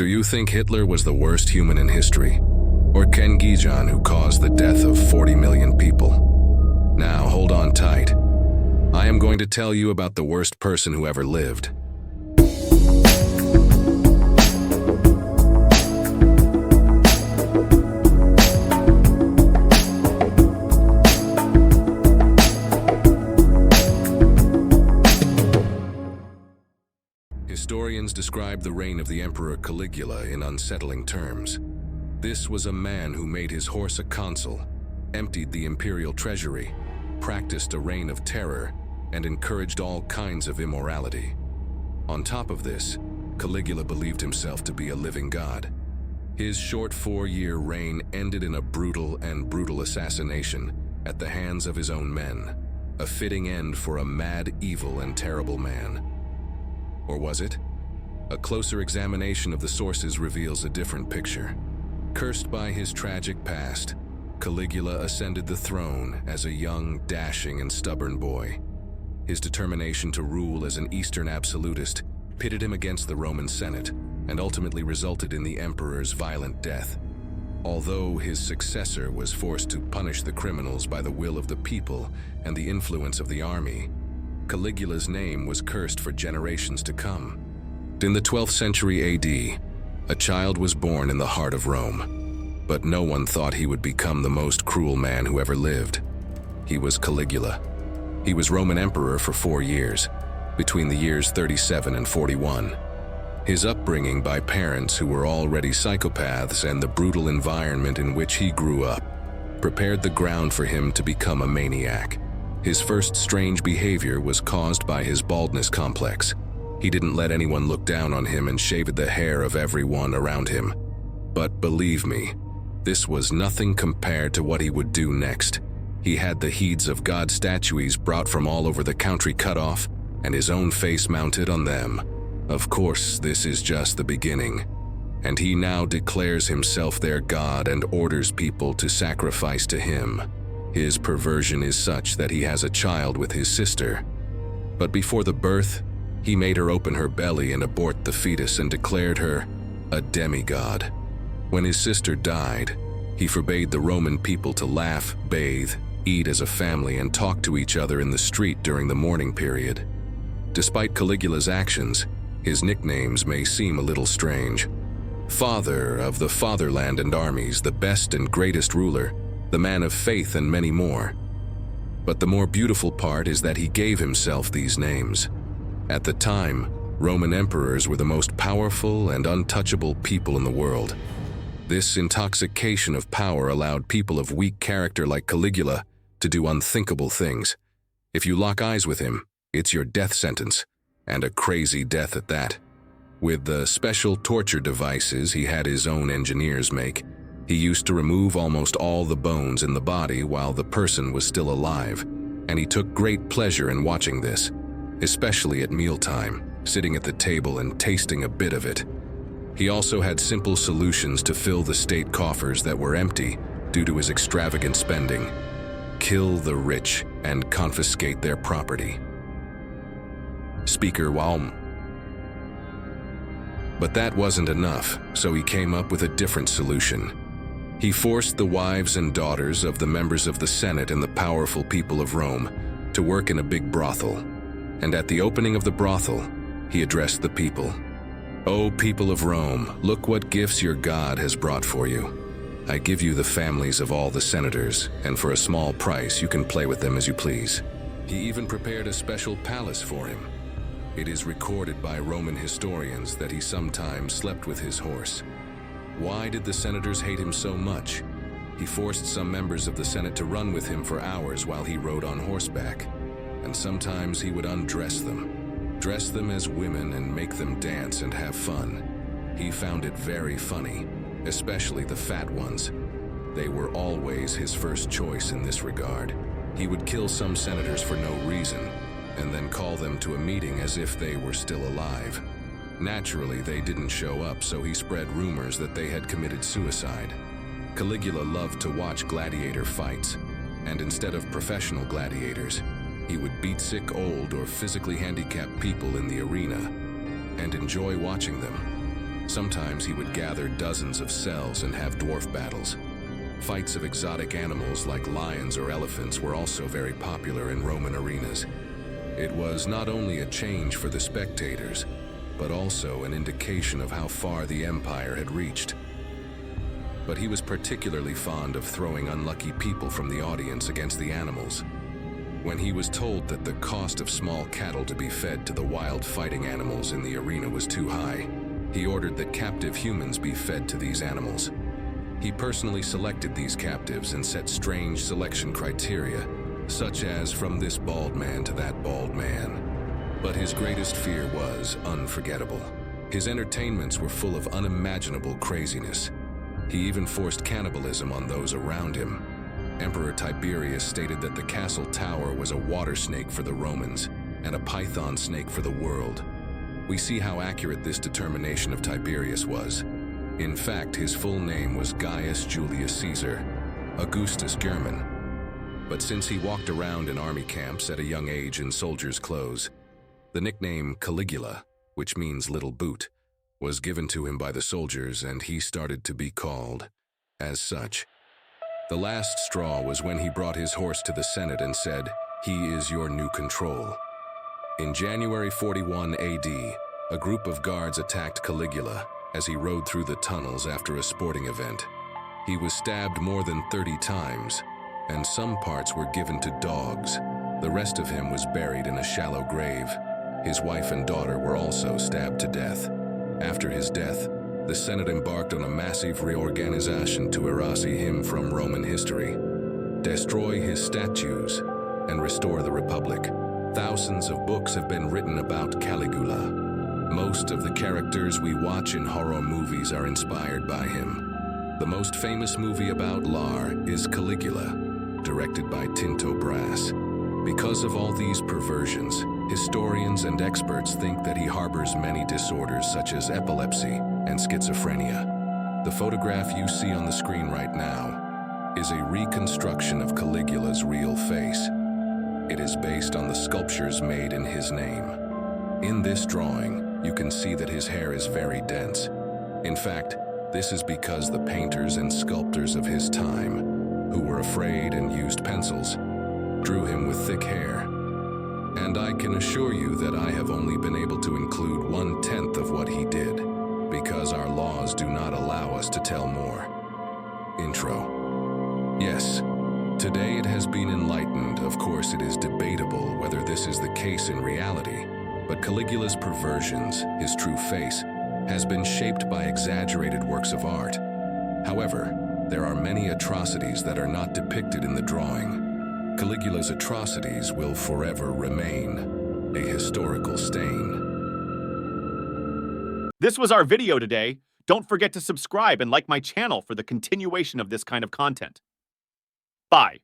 Do you think Hitler was the worst human in history? Or Ken Gijan, who caused the death of 40 million people? Now, hold on tight. I am going to tell you about the worst person who ever lived. Historians describe the reign of the Emperor Caligula in unsettling terms. This was a man who made his horse a consul, emptied the imperial treasury, practiced a reign of terror, and encouraged all kinds of immorality. On top of this, Caligula believed himself to be a living god. His short 4-year reign ended in a brutal assassination at the hands of his own men, a fitting end for a mad, evil, and terrible man. Or was it? A closer examination of the sources reveals a different picture. Cursed by his tragic past, Caligula ascended the throne as a young, dashing, and stubborn boy. His determination to rule as an Eastern absolutist pitted him against the Roman Senate and ultimately resulted in the emperor's violent death. Although his successor was forced to punish the criminals by the will of the people and the influence of the army, Caligula's name was cursed for generations to come. In the 12th century AD, a child was born in the heart of Rome, but no one thought he would become the most cruel man who ever lived. He was Caligula. He was Roman emperor for 4 years, between the years 37 and 41. His upbringing by parents who were already psychopaths and the brutal environment in which he grew up prepared the ground for him to become a maniac. His first strange behavior was caused by his baldness complex. He didn't let anyone look down on him and shaved the hair of everyone around him. But believe me, this was nothing compared to what he would do next. He had the heads of god statues brought from all over the country cut off, and his own face mounted on them. Of course, this is just the beginning. And he now declares himself their god and orders people to sacrifice to him. His perversion is such that he has a child with his sister. But before the birth, he made her open her belly and abort the fetus and declared her a demigod. When his sister died, he forbade the Roman people to laugh, bathe, eat as a family, and talk to each other in the street during the mourning period. Despite Caligula's actions, his nicknames may seem a little strange. Father of the fatherland and armies, the best and greatest ruler, the man of faith, and many more. But the more beautiful part is that he gave himself these names. At the time, Roman emperors were the most powerful and untouchable people in the world. This intoxication of power allowed people of weak character like Caligula to do unthinkable things. If you lock eyes with him, it's your death sentence, and a crazy death at that. With the special torture devices he had his own engineers make, he used to remove almost all the bones in the body while the person was still alive, and he took great pleasure in watching this, especially at mealtime, sitting at the table and tasting a bit of it. He also had simple solutions to fill the state coffers that were empty due to his extravagant spending. Kill the rich and confiscate their property. Speaker Walm. But that wasn't enough, so he came up with a different solution. He forced the wives and daughters of the members of the Senate and the powerful people of Rome to work in a big brothel. And at the opening of the brothel, he addressed the people. "O people of Rome, look what gifts your God has brought for you. I give you the families of all the senators, and for a small price you can play with them as you please." He even prepared a special palace for him. It is recorded by Roman historians that he sometimes slept with his horse. Why did the senators hate him so much? He forced some members of the Senate to run with him for hours while he rode on horseback. And sometimes he would undress them, dress them as women and make them dance and have fun. He found it very funny, especially the fat ones. They were always his first choice in this regard. He would kill some senators for no reason, and then call them to a meeting as if they were still alive. Naturally, they didn't show up, so he spread rumors that they had committed suicide. Caligula loved to watch gladiator fights, and instead of professional gladiators, he would beat sick old or physically handicapped people in the arena and enjoy watching them. Sometimes he would gather dozens of cells and have dwarf battles. Fights of exotic animals like lions or elephants were also very popular in Roman arenas. It was not only a change for the spectators, but also an indication of how far the empire had reached. But he was particularly fond of throwing unlucky people from the audience against the animals. When he was told that the cost of small cattle to be fed to the wild fighting animals in the arena was too high, he ordered that captive humans be fed to these animals. He personally selected these captives and set strange selection criteria, such as from this bald man to that bald man. But his greatest fear was unforgettable. His entertainments were full of unimaginable craziness. He even forced cannibalism on those around him. Emperor Tiberius stated that the castle tower was a water snake for the Romans and a python snake for the world. We see how accurate this determination of Tiberius was. In fact, his full name was Gaius Julius Caesar, Augustus German. But since he walked around in army camps at a young age in soldier's clothes, the nickname Caligula, which means little boot, was given to him by the soldiers, and he started to be called as such. The last straw was when he brought his horse to the Senate and said, "He is your new control." In January 41 AD, a group of guards attacked Caligula as he rode through the tunnels after a sporting event. He was stabbed more than 30 times, and some parts were given to dogs. The rest of him was buried in a shallow grave. His wife and daughter were also stabbed to death. After his death, the Senate embarked on a massive reorganization to erase him from Roman history, destroy his statues, and restore the Republic. Thousands of books have been written about Caligula. Most of the characters we watch in horror movies are inspired by him. The most famous movie about Lar is Caligula, directed by Tinto Brass. Because of all these perversions, historians and experts think that he harbors many disorders such as epilepsy and schizophrenia. The photograph you see on the screen right now is a reconstruction of Caligula's real face. It is based on the sculptures made in his name. In this drawing, you can see that his hair is very dense. In fact, this is because the painters and sculptors of his time, who were afraid and used pencils, drew him with thick hair. And I can assure you that I have only been able to include 1/10 of what he did, because our laws do not allow us to tell more. Intro. Yes, today it has been enlightened. Of course, it is debatable whether this is the case in reality, but Caligula's perversions, his true face, has been shaped by exaggerated works of art. However, there are many atrocities that are not depicted in the drawing. Caligula's atrocities will forever remain a historical stain. This was our video today. Don't forget to subscribe and like my channel for the continuation of this kind of content. Bye.